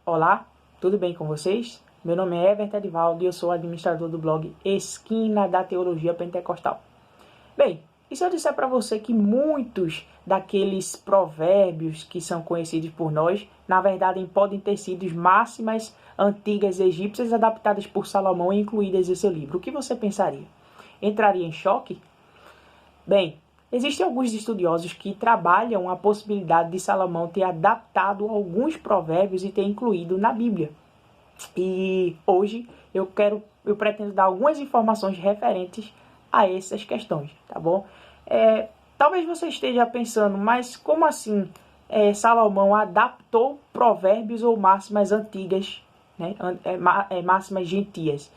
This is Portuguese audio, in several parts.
Olá, tudo bem com vocês? Meu nome é Everton Edivaldo e eu sou administrador do blog Esquina da Teologia Pentecostal. Bem, e se eu disser para você que muitos daqueles provérbios que são conhecidos por nós, na verdade podem ter sido máximas antigas egípcias adaptadas por Salomão e incluídas em seu livro, o que você pensaria? Entraria em choque? Bem, existem alguns estudiosos que trabalham a possibilidade de Salomão ter adaptado alguns provérbios e ter incluído na Bíblia. E hoje eu pretendo dar algumas informações referentes a essas questões, tá bom? Talvez você esteja pensando, mas como assim Salomão adaptou provérbios ou máximas antigas, né? Máximas gentias?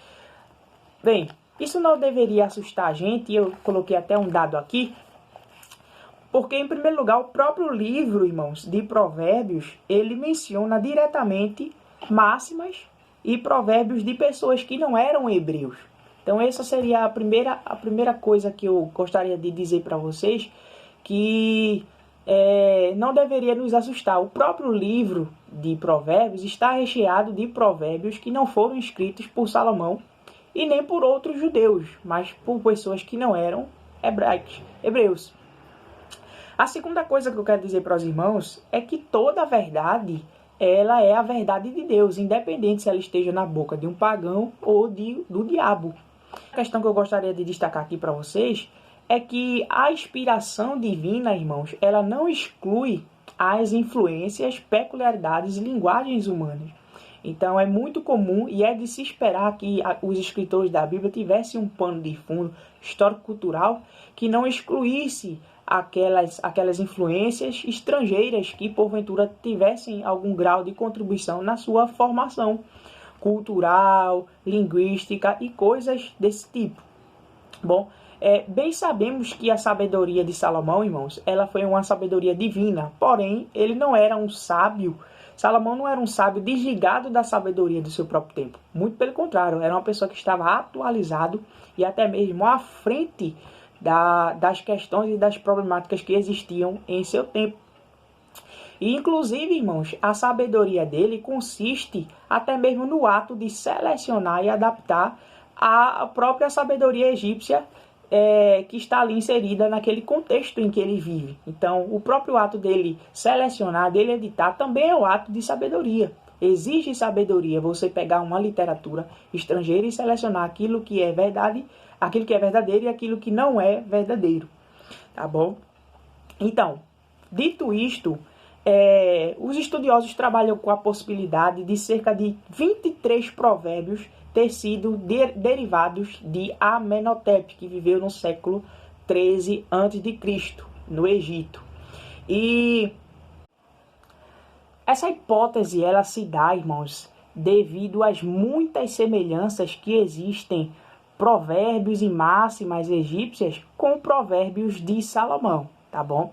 Bem, isso não deveria assustar a gente, e eu coloquei até um dado aqui, porque, em primeiro lugar, o próprio livro, irmãos, de Provérbios, ele menciona diretamente máximas e provérbios de pessoas que não eram hebreus. Então, essa seria a primeira coisa que eu gostaria de dizer para vocês, que não deveria nos assustar. O próprio livro de Provérbios está recheado de provérbios que não foram escritos por Salomão e nem por outros judeus, mas por pessoas que não eram hebreus. A segunda coisa que eu quero dizer para os irmãos é que toda a verdade, ela é a verdade de Deus, independente se ela esteja na boca de um pagão ou do diabo. A questão que eu gostaria de destacar aqui para vocês é que a inspiração divina, irmãos, ela não exclui as influências, peculiaridades e linguagens humanas. Então é muito comum e é de se esperar que os escritores da Bíblia tivessem um pano de fundo histórico-cultural que não excluísse aquelas influências estrangeiras que porventura tivessem algum grau de contribuição na sua formação cultural, linguística e coisas desse tipo. Bom, bem sabemos que a sabedoria de Salomão, irmãos, ela foi uma sabedoria divina, porém ele não era um sábio. Salomão não era um sábio desligado da sabedoria do seu próprio tempo. Muito pelo contrário, era uma pessoa que estava atualizado e até mesmo à frente das questões e das problemáticas que existiam em seu tempo. E, inclusive, irmãos, a sabedoria dele consiste até mesmo no ato de selecionar e adaptar a própria sabedoria egípcia que está ali inserida naquele contexto em que ele vive. Então, o próprio ato dele selecionar, dele editar, também é um ato de sabedoria. Exige sabedoria você pegar uma literatura estrangeira e selecionar aquilo que é verdade, aquilo que é verdadeiro e aquilo que não é verdadeiro. Tá bom? Então, dito isto, os estudiosos trabalham com a possibilidade de cerca de 23 provérbios ter sido derivados de Amenhotep, que viveu no século 13 a.C., no Egito. E essa hipótese ela se dá, irmãos, devido às muitas semelhanças que existem provérbios e máximas egípcias com provérbios de Salomão, tá bom?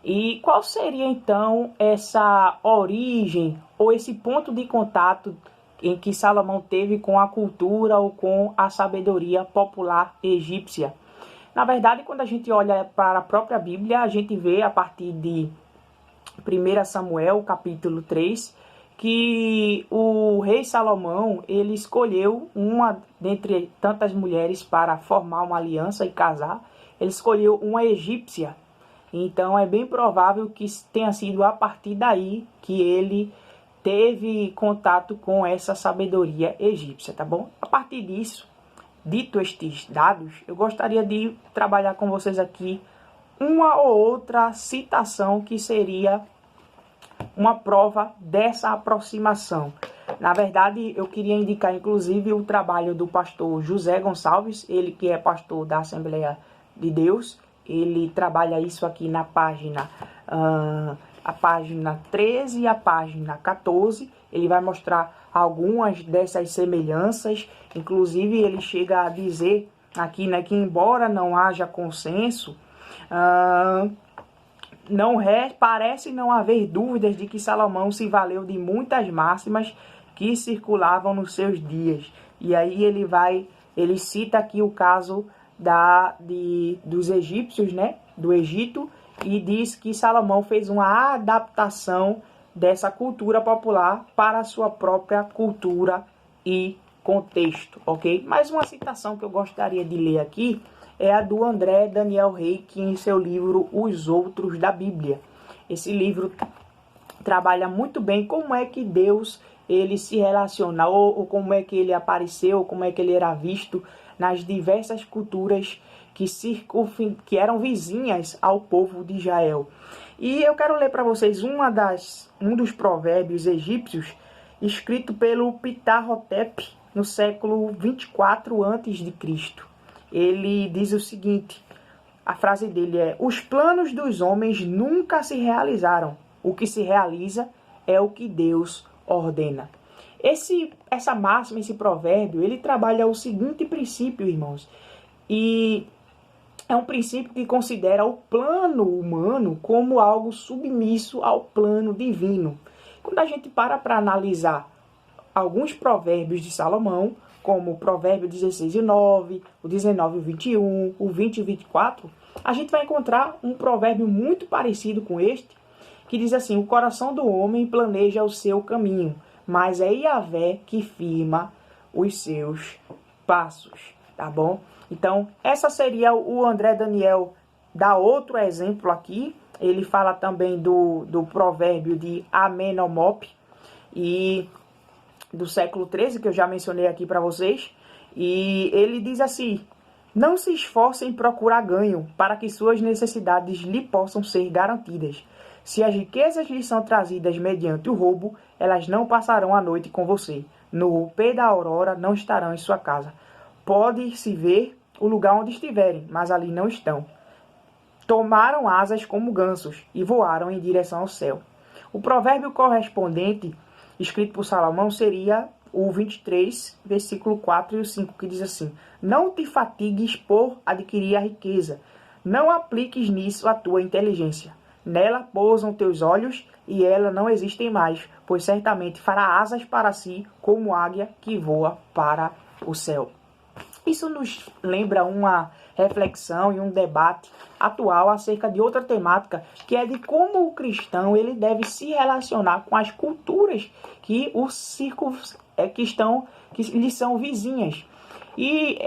E qual seria então essa origem ou esse ponto de contato em que Salomão teve com a cultura ou com a sabedoria popular egípcia? Na verdade, quando a gente olha para a própria Bíblia, a gente vê a partir de 1 Samuel, capítulo 3, que o rei Salomão, ele escolheu uma dentre tantas mulheres para formar uma aliança e casar. Ele escolheu uma egípcia. Então é bem provável que tenha sido a partir daí que ele teve contato com essa sabedoria egípcia, tá bom? A partir disso, dito estes dados, eu gostaria de trabalhar com vocês aqui uma ou outra citação que seria uma prova dessa aproximação. Na verdade, eu queria indicar inclusive o trabalho do pastor José Gonçalves, ele que é pastor da Assembleia de Deus. Ele trabalha isso aqui na página, a página 13 e a página 14. Ele vai mostrar algumas dessas semelhanças. Inclusive, ele chega a dizer aqui, né, que embora não haja consenso, parece não haver dúvidas de que Salomão se valeu de muitas máximas que circulavam nos seus dias. E aí ele cita aqui o caso dos egípcios, né, do Egito, e diz que Salomão fez uma adaptação dessa cultura popular para a sua própria cultura e contexto, ok? Mais uma citação que eu gostaria de ler aqui é a do André Daniel Reich em seu livro Os Outros da Bíblia. Esse livro trabalha muito bem como é que Deus ele se relaciona, ou como é que ele apareceu, como é que ele era visto nas diversas culturas que eram vizinhas ao povo de Israel. E eu quero ler para vocês um dos provérbios egípcios escrito pelo Ptah-hotep no século 24 a.C. Ele diz o seguinte, a frase dele é: os planos dos homens nunca se realizaram, o que se realiza é o que Deus ordena. Essa máxima, esse provérbio, ele trabalha o seguinte princípio, irmãos, e é um princípio que considera o plano humano como algo submisso ao plano divino. Quando a gente para analisar alguns provérbios de Salomão, como o provérbio 16 e 9, o 19 e 21, o 20 e 24, a gente vai encontrar um provérbio muito parecido com este, que diz assim: o coração do homem planeja o seu caminho, mas é Yahvé que firma os seus passos, tá bom? Então, essa seria o André Daniel, dá outro exemplo aqui. Ele fala também do provérbio de Amenemop, e do século 13, que eu já mencionei aqui para vocês. E ele diz assim: não se esforce em procurar ganho, para que suas necessidades lhe possam ser garantidas. Se as riquezas lhe são trazidas mediante o roubo, elas não passarão a noite com você. No romper da aurora não estarão em sua casa. Pode-se ver o lugar onde estiverem, mas ali não estão. Tomaram asas como gansos e voaram em direção ao céu. O provérbio correspondente, escrito por Salomão, seria o 23, versículo 4 e o 5, que diz assim: não te fatigues por adquirir a riqueza, não apliques nisso a tua inteligência. Nela pousam teus olhos e ela não existem mais, pois certamente fará asas para si, como águia que voa para o céu. Isso nos lembra uma reflexão e um debate atual acerca de outra temática, que é de como o cristão ele deve se relacionar com as culturas que lhe são vizinhas. E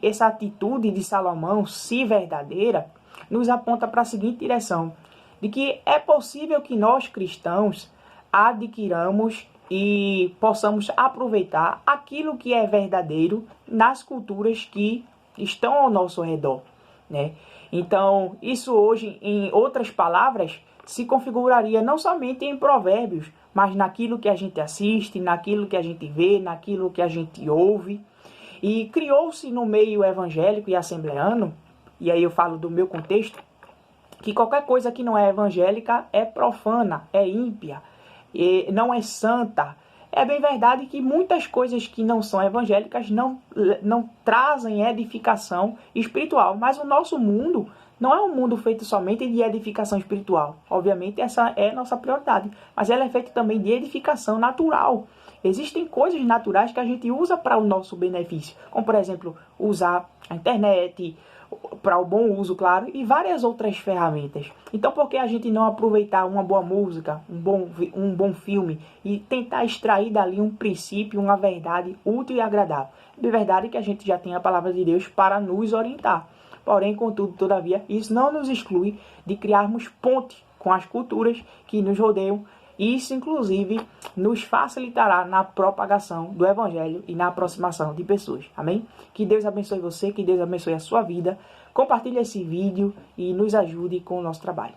essa atitude de Salomão, se verdadeira, nos aponta para a seguinte direção: de que é possível que nós cristãos adquiramos e possamos aproveitar aquilo que é verdadeiro nas culturas que estão ao nosso redor, né? Então, isso hoje, em outras palavras, se configuraria não somente em provérbios, mas naquilo que a gente assiste, naquilo que a gente vê, naquilo que a gente ouve. E criou-se no meio evangélico e assembleano, e aí eu falo do meu contexto, que qualquer coisa que não é evangélica é profana, é ímpia, não é santa. É bem verdade que muitas coisas que não são evangélicas não trazem edificação espiritual, mas o nosso mundo não é um mundo feito somente de edificação espiritual. Obviamente essa é a nossa prioridade, mas ela é feita também de edificação natural. Existem coisas naturais que a gente usa para o nosso benefício, como por exemplo usar a internet, para o bom uso, claro, e várias outras ferramentas. Então, por que a gente não aproveitar uma boa música, um bom filme e tentar extrair dali um princípio, uma verdade útil e agradável? De verdade que a gente já tem a palavra de Deus para nos orientar. Porém, contudo, todavia, isso não nos exclui de criarmos ponte com as culturas que nos rodeiam. Isso, inclusive, nos facilitará na propagação do Evangelho e na aproximação de pessoas. Amém? Que Deus abençoe você, que Deus abençoe a sua vida. Compartilhe esse vídeo e nos ajude com o nosso trabalho.